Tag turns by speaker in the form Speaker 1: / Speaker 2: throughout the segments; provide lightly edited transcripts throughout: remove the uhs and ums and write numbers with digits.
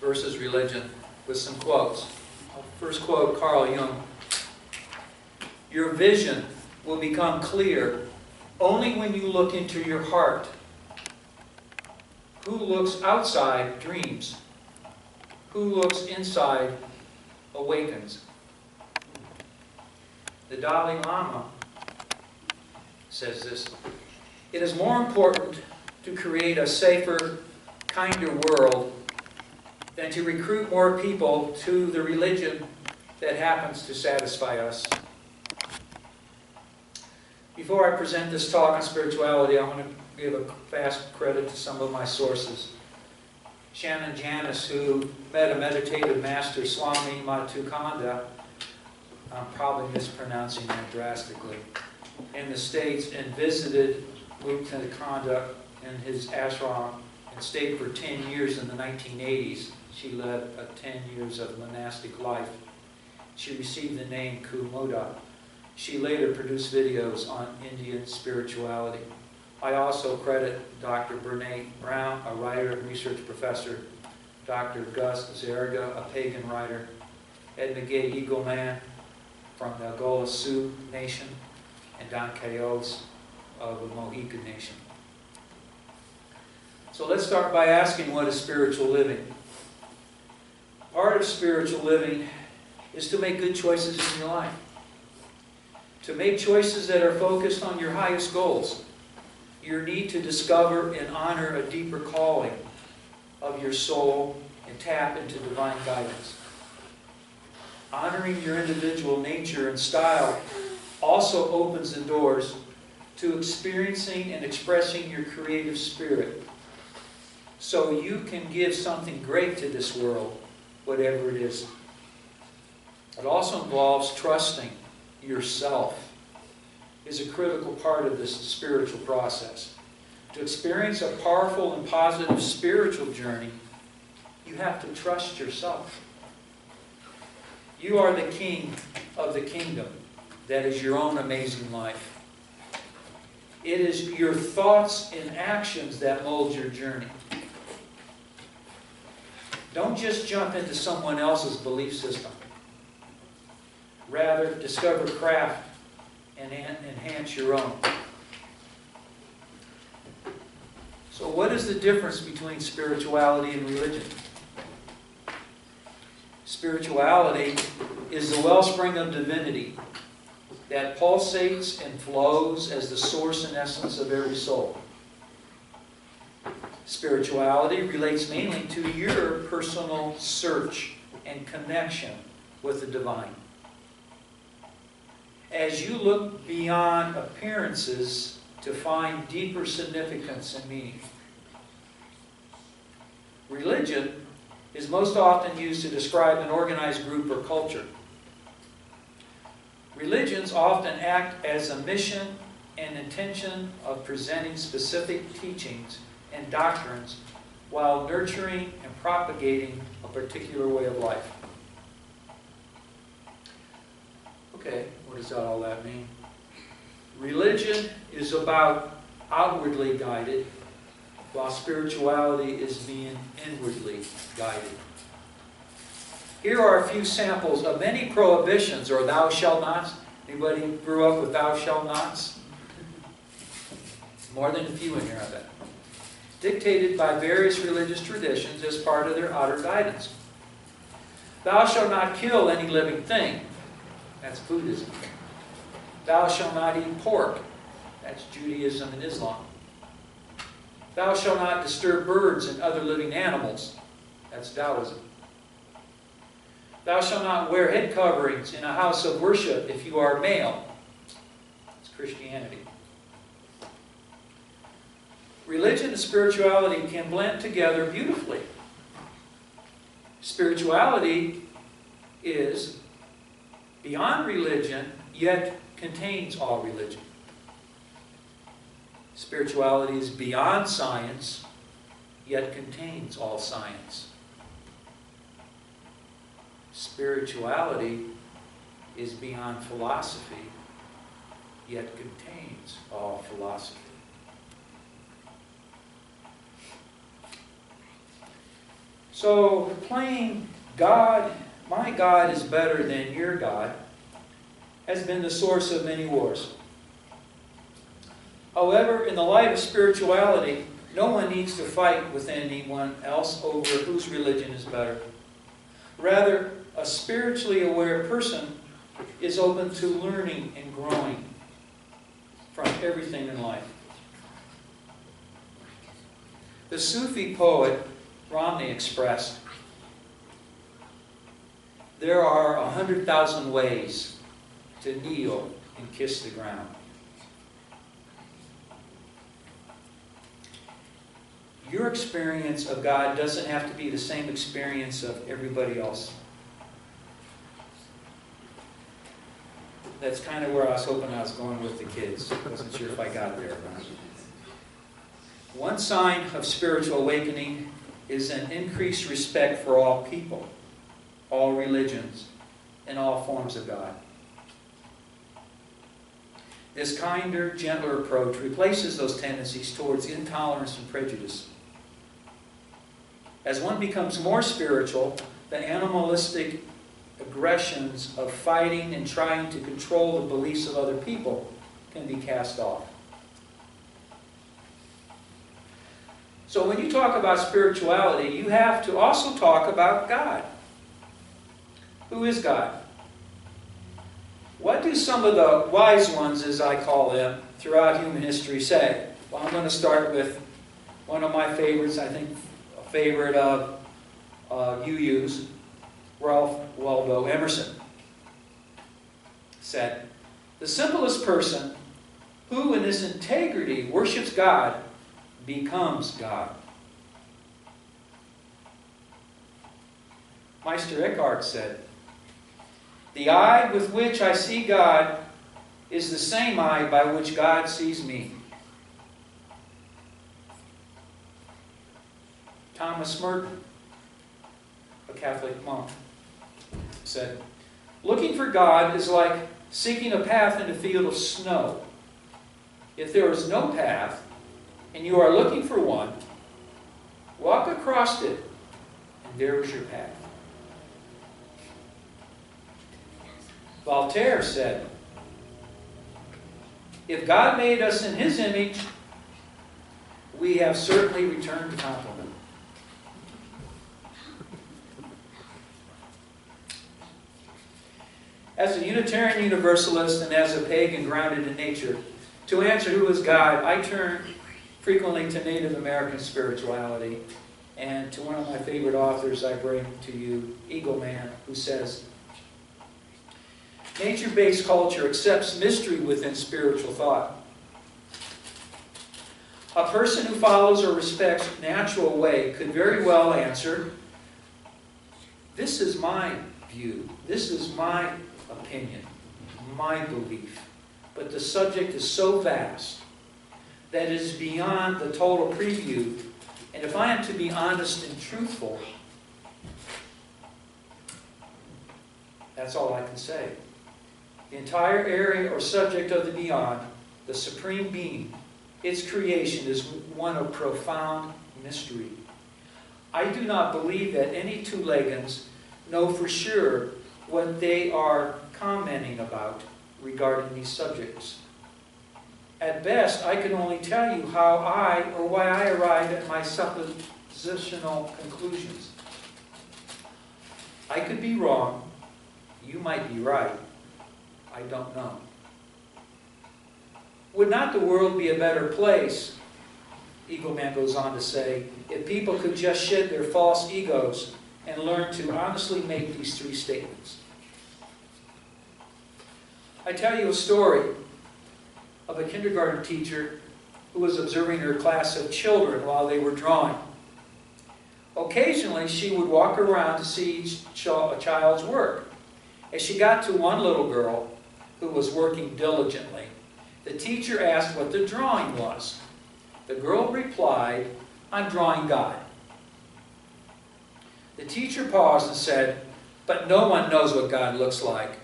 Speaker 1: versus religion with some quotes. First quote, Carl Jung. Your vision will become clear only when you look into your heart. Who looks outside dreams. Who looks inside awakens. The Dalai Lama says this. It is more important to create a safer, kinder world than to recruit more people to the religion that happens to satisfy us. Before I present this talk on spirituality, I want to give a fast credit to some of my sources. Shannon Janis, who met a meditative master, Swami Madhukanda, I'm probably mispronouncing that drastically, in the States, and visited Madhukanda in his ashram and stayed for 10 years in the 1980s. She led 10 years of monastic life. She received the name Kumuda. She later produced videos on Indian spirituality. I also credit Dr. Brene Brown, a writer and research professor, Dr. Gus Zerga, a pagan writer, Ed McGay Eagleman from the Oglala Sioux Nation, and Don Cayos of the Mohican Nation. So let's start by asking, what is spiritual living? Part of spiritual living is to make good choices in your life. To make choices that are focused on your highest goals. Your need to discover and honor a deeper calling of your soul and tap into divine guidance. Honoring your individual nature and style also opens the doors to experiencing and expressing your creative spirit, so you can give something great to this world, whatever it is. It also involves trusting yourself. Is a critical part of this spiritual process. To experience a powerful and positive spiritual journey, you have to trust yourself. You are the king of the kingdom. That is your own amazing life. It is your thoughts and actions that mold your journey. Don't just jump into someone else's belief system. Rather, discover craft and enhance your own. So what is the difference between spirituality and religion? Spirituality is the wellspring of divinity that pulsates and flows as the source and essence of every soul. Spirituality relates mainly to your personal search and connection with the divine. As you look beyond appearances to find deeper significance and meaning. Religion is most often used to describe an organized group or culture. Religions often act as a mission and intention of presenting specific teachings and doctrines while nurturing and propagating a particular way of life. Okay, what does all that mean? Religion is about outwardly guided, while spirituality is being inwardly guided. Here are a few samples of many prohibitions or thou shalt nots. Anybody grew up with thou shalt nots? More than a few in here, I bet. Dictated by various religious traditions as part of their outer guidance. Thou shalt not kill any living thing. That's Buddhism. Thou shalt not eat pork. That's Judaism and Islam. Thou shalt not disturb birds and other living animals. That's Taoism. Thou shalt not wear head coverings in a house of worship if you are male. That's Christianity. Religion and spirituality can blend together beautifully. Spirituality is beyond religion, yet contains all religion. Spirituality is beyond science, yet contains all science. Spirituality is beyond philosophy, yet contains all philosophy. So playing God, my God is better than your God, has been the source of many wars. However, in the light of spirituality, no one needs to fight with anyone else over whose religion is better. Rather, a spiritually aware person is open to learning and growing from everything in life. The Sufi poet Romney expressed, "There are 100,000 ways to kneel and kiss the ground." Your experience of God doesn't have to be the same experience of everybody else. That's kind of where I was hoping I was going with the kids. I wasn't sure if I got there. One sign of spiritual awakening is an increased respect for all people, all religions, and all forms of God. This kinder, gentler approach replaces those tendencies towards intolerance and prejudice. As one becomes more spiritual, the animalistic aggressions of fighting and trying to control the beliefs of other people can be cast off. So when you talk about spirituality, you have to also talk about God. Who is God? What do some of the wise ones, as I call them, throughout human history say? Well, I'm going to start with one of my favorites, I think a favorite of UU's, Ralph Waldo Emerson, said, "The simplest person who in his integrity worships God becomes God." Meister Eckhart said, "The eye with which I see God is the same eye by which God sees me." Thomas Merton, a Catholic monk, said, "Looking for God is like seeking a path in a field of snow. If there is no path, and you are looking for one, walk across it, and there is your path." Voltaire said, "If God made us in His image, we have certainly returned the compliment." As a Unitarian Universalist and as a pagan grounded in nature, to answer who is God, I turn frequently to Native American spirituality and to one of my favorite authors I bring to you, Eagle Man, who says, "Nature-based culture accepts mystery within spiritual thought. A person who follows or respects natural way could very well answer, 'This is my view, this is my opinion, my belief.' But the subject is so vast that it is beyond the total preview. And if I am to be honest and truthful, that's all I can say. The entire area or subject of the beyond, the supreme being, its creation is one of profound mystery. I do not believe that any two-leggeds know for sure what they are commenting about regarding these subjects. At best, I can only tell you how I or why I arrived at my suppositional conclusions. I could be wrong. You might be right. I don't know. Would not the world be a better place," Eagle Man goes on to say, "if people could just shed their false egos and learn to honestly make these three statements?" I tell you a story of a kindergarten teacher who was observing her class of children while they were drawing. Occasionally, she would walk around to see a child's work. As she got to one little girl who was working diligently, the teacher asked what the drawing was. The girl replied, "I'm drawing God." The teacher paused and said, "But no one knows what God looks like."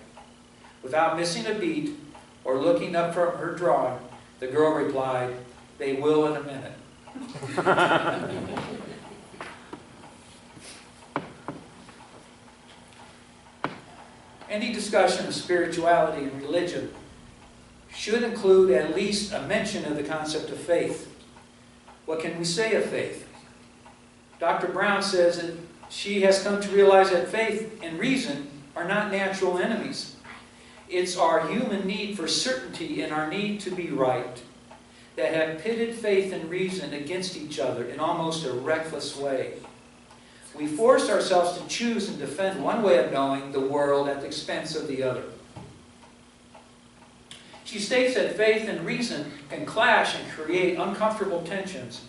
Speaker 1: Without missing a beat or looking up from her drawing, the girl replied, "They will in a minute." Any discussion of spirituality and religion should include at least a mention of the concept of faith. What can we say of faith? Dr. Brown says that she has come to realize that faith and reason are not natural enemies. It's our human need for certainty and our need to be right that have pitted faith and reason against each other in almost a reckless way. We force ourselves to choose and defend one way of knowing the world at the expense of the other. She states that faith and reason can clash and create uncomfortable tensions,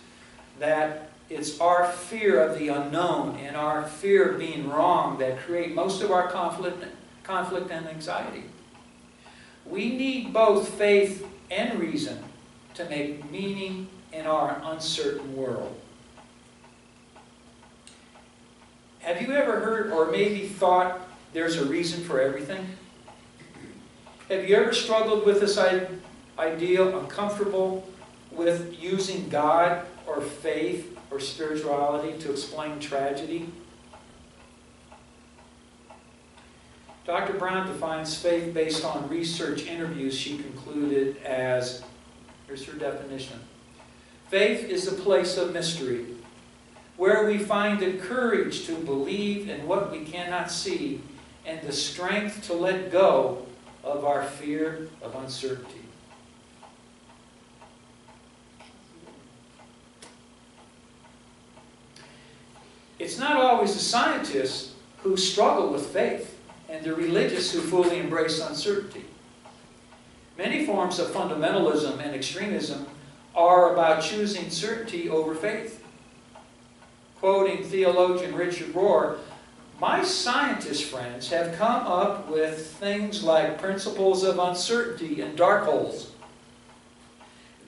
Speaker 1: that it's our fear of the unknown and our fear of being wrong that create most of our conflict and anxiety. We need both faith and reason to make meaning in our uncertain world. Have you ever heard or maybe thought there's a reason for everything? Have you ever struggled with this idea, uncomfortable with using God or faith or spirituality to explain tragedy? Dr. Brown defines faith based on research interviews she concluded as, here's her definition: faith is a place of mystery, where we find the courage to believe in what we cannot see and the strength to let go of our fear of uncertainty. It's not always the scientists who struggle with faith and the religious who fully embrace uncertainty. Many forms of fundamentalism and extremism are about choosing certainty over faith. Quoting theologian Richard Rohr, "My scientist friends have come up with things like principles of uncertainty and dark holes.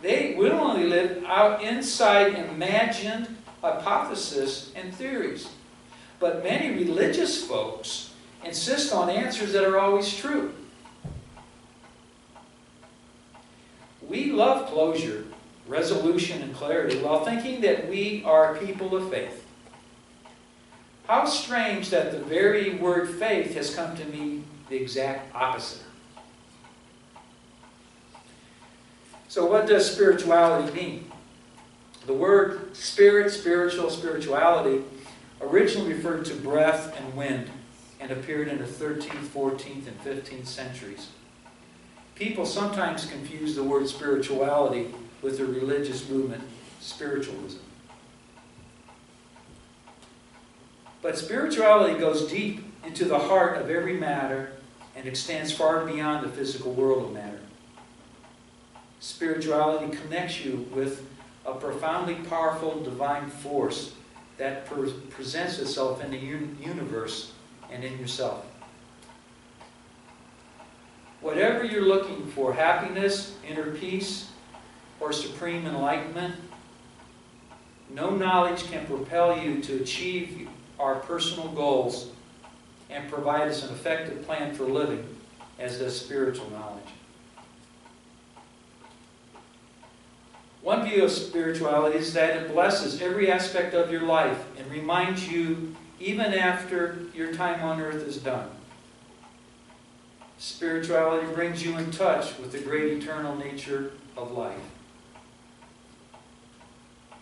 Speaker 1: They willingly live out inside imagined hypotheses and theories. But many religious folks insist on answers that are always true. We love closure, resolution, and clarity while thinking that we are people of faith. How strange that the very word faith has come to mean the exact opposite." So what does spirituality mean? The word spirit, spiritual, spirituality originally referred to breath and wind and appeared in the 13th, 14th, and 15th centuries. People sometimes confuse the word spirituality with the religious movement, spiritualism. But spirituality goes deep into the heart of every matter and extends far beyond the physical world of matter. Spirituality connects you with a profoundly powerful divine force that presents itself in the universe and in yourself. Whatever you're looking for, happiness, inner peace, or supreme enlightenment, no knowledge can propel you to achieve our personal goals and provide us an effective plan for living, as does spiritual knowledge. One view of spirituality is that it blesses every aspect of your life and reminds you even after your time on earth is done. Spirituality brings you in touch with the great eternal nature of life.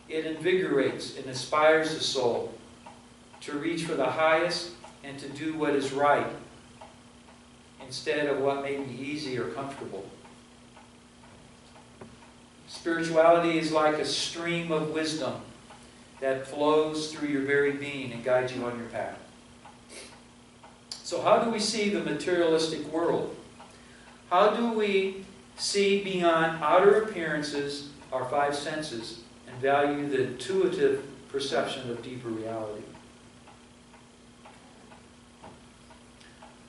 Speaker 1: It invigorates and inspires the soul to reach for the highest and to do what is right instead of what may be easy or comfortable. Spirituality is like a stream of wisdom that flows through your very being and guides you on your path. So how do we see the materialistic world? How do we see beyond outer appearances, our five senses, and value the intuitive perception of deeper reality?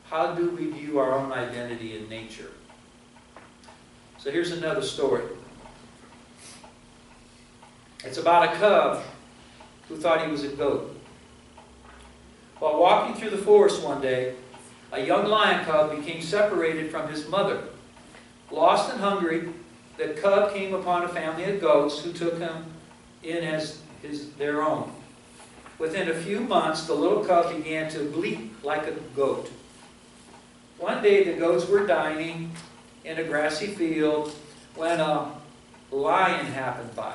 Speaker 1: How do we view our own identity in nature? So here's another story. It's about a cub who thought he was a goat. While walking through the forest one day, a young lion cub became separated from his mother. Lost and hungry, the cub came upon a family of goats who took him in as their own. Within a few months, the little cub began to bleat like a goat. One day the goats were dining in a grassy field when a lion happened by.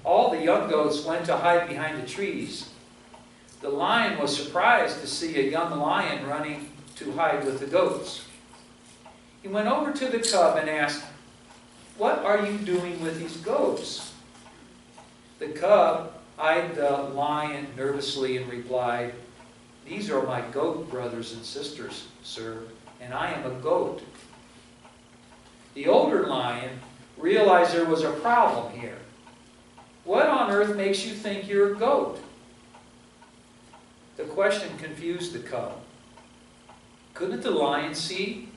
Speaker 1: All the young goats went to hide behind the trees. The lion was surprised to see a young lion running to hide with the goats. He went over to the cub and asked, "What are you doing with these goats?" The cub eyed the lion nervously and replied, "These are my goat brothers and sisters, sir, and I am a goat." The older lion realized there was a problem here. "What on earth makes you think you're a goat?" The question confused the cub. Couldn't the lion see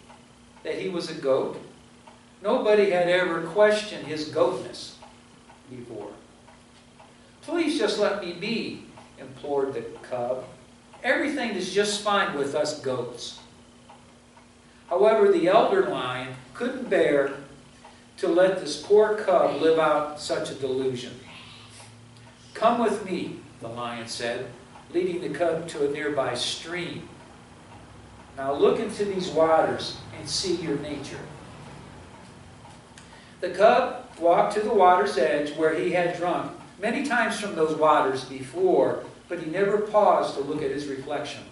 Speaker 1: that he was a goat? Nobody had ever questioned his goatness before. "Please just let me be," implored the cub. "Everything is just fine with us goats." However, the elder lion couldn't bear to let this poor cub live out such a delusion. "Come with me," the lion said, leading the cub to a nearby stream. "Now look into these waters and see your nature." The cub walked to the water's edge where he had drunk many times from those waters before, but he never paused to look at his reflection.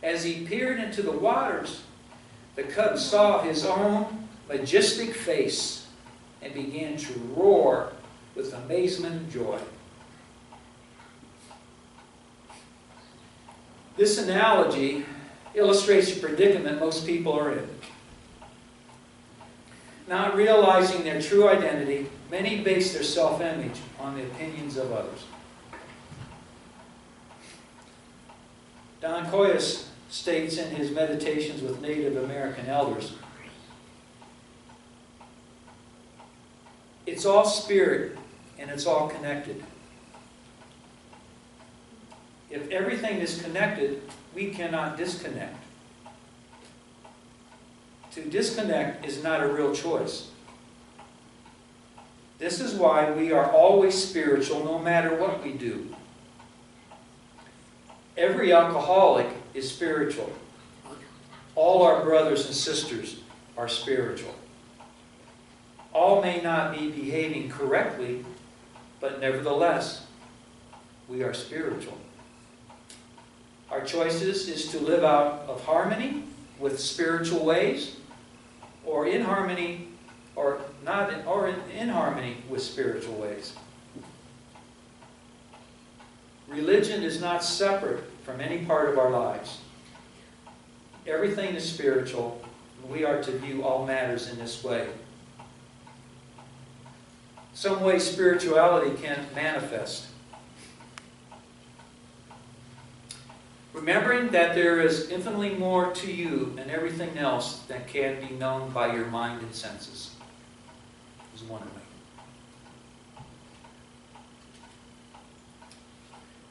Speaker 1: As he peered into the waters, the cub saw his own majestic face and began to roar with amazement and joy. This analogy illustrates the predicament most people are in. Not realizing their true identity, many base their self-image on the opinions of others. Don Coyas states in his Meditations with Native American Elders, "It's all spirit and it's all connected. If everything is connected, we cannot disconnect. To disconnect is not a real choice. This is why we are always spiritual no matter what we do. Every alcoholic is spiritual. All our brothers and sisters are spiritual. All may not be behaving correctly, but nevertheless, we are spiritual. Our choices is to live out of harmony with spiritual ways, or in harmony, or not in, or in harmony with spiritual ways. Religion is not separate from any part of our lives. Everything is spiritual, and we are to view all matters in this way. Some way spirituality can manifest. Remembering that there is infinitely more to you and everything else that can be known by your mind and senses is one way.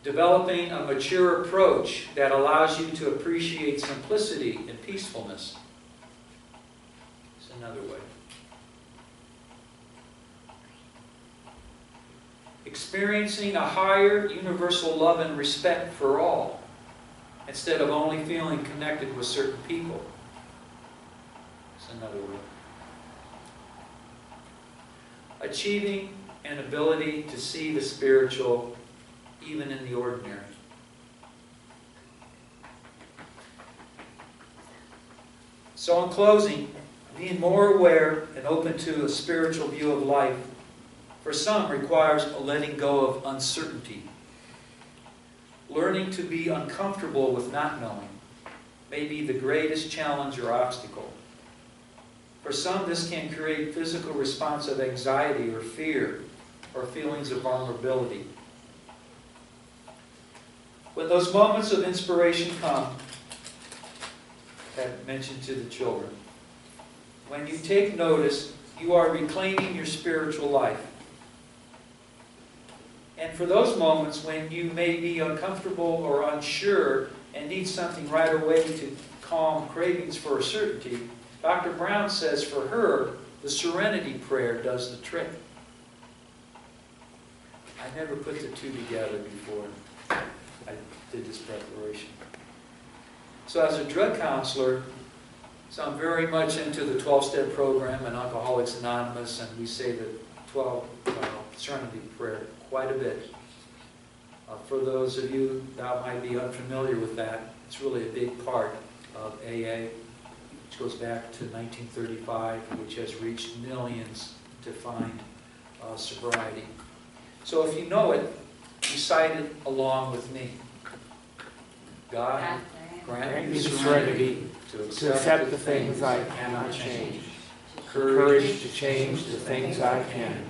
Speaker 1: Developing a mature approach that allows you to appreciate simplicity and peacefulness is another way. Experiencing a higher universal love and respect for all, instead of only feeling connected with certain people. That's another way. Achieving an ability to see the spiritual even in the ordinary. So in closing, being more aware and open to a spiritual view of life, for some requires a letting go of uncertainty. Learning to be uncomfortable with not knowing may be the greatest challenge or obstacle. For some, this can create physical response of anxiety or fear or feelings of vulnerability. When those moments of inspiration come, I've mentioned to the children, when you take notice, you are reclaiming your spiritual life. And for those moments when you may be uncomfortable or unsure and need something right away to calm cravings for certainty, Dr. Brown says for her, the serenity prayer does the trick. I never put the two together before I did this preparation. So as a drug counselor, so I'm very much into the 12-step program and Alcoholics Anonymous, and we say the Serenity Prayer quite a bit. For those of you that might be unfamiliar with that, it's really a big part of AA, which goes back to 1935, which has reached millions to find sobriety. So if you know it, recite it along with me. God, grant me serenity to accept the things I cannot change, courage to change the things I can,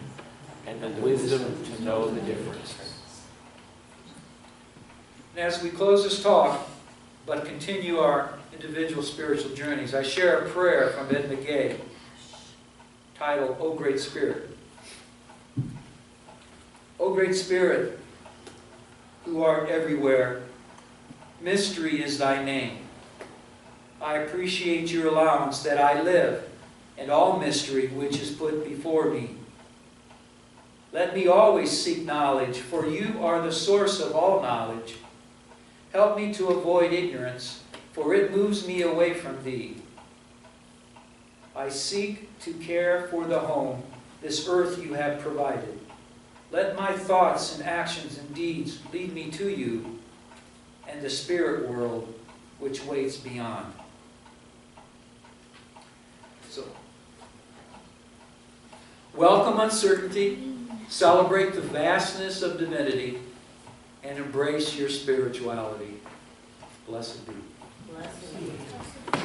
Speaker 1: and the wisdom to know the difference. And as we close this talk, but continue our individual spiritual journeys, I share a prayer from Ed McGay titled, O Great Spirit. O Great Spirit, who art everywhere, mystery is thy name. I appreciate your allowance that I live in all mystery which is put before me. Let me always seek knowledge, for you are the source of all knowledge. Help me to avoid ignorance, for it moves me away from thee. I seek to care for the home, this earth you have provided. Let my thoughts and actions and deeds lead me to you and the spirit world which waits beyond. So, welcome uncertainty, celebrate the vastness of divinity, and embrace your spirituality. Blessed be.
Speaker 2: Blessed be.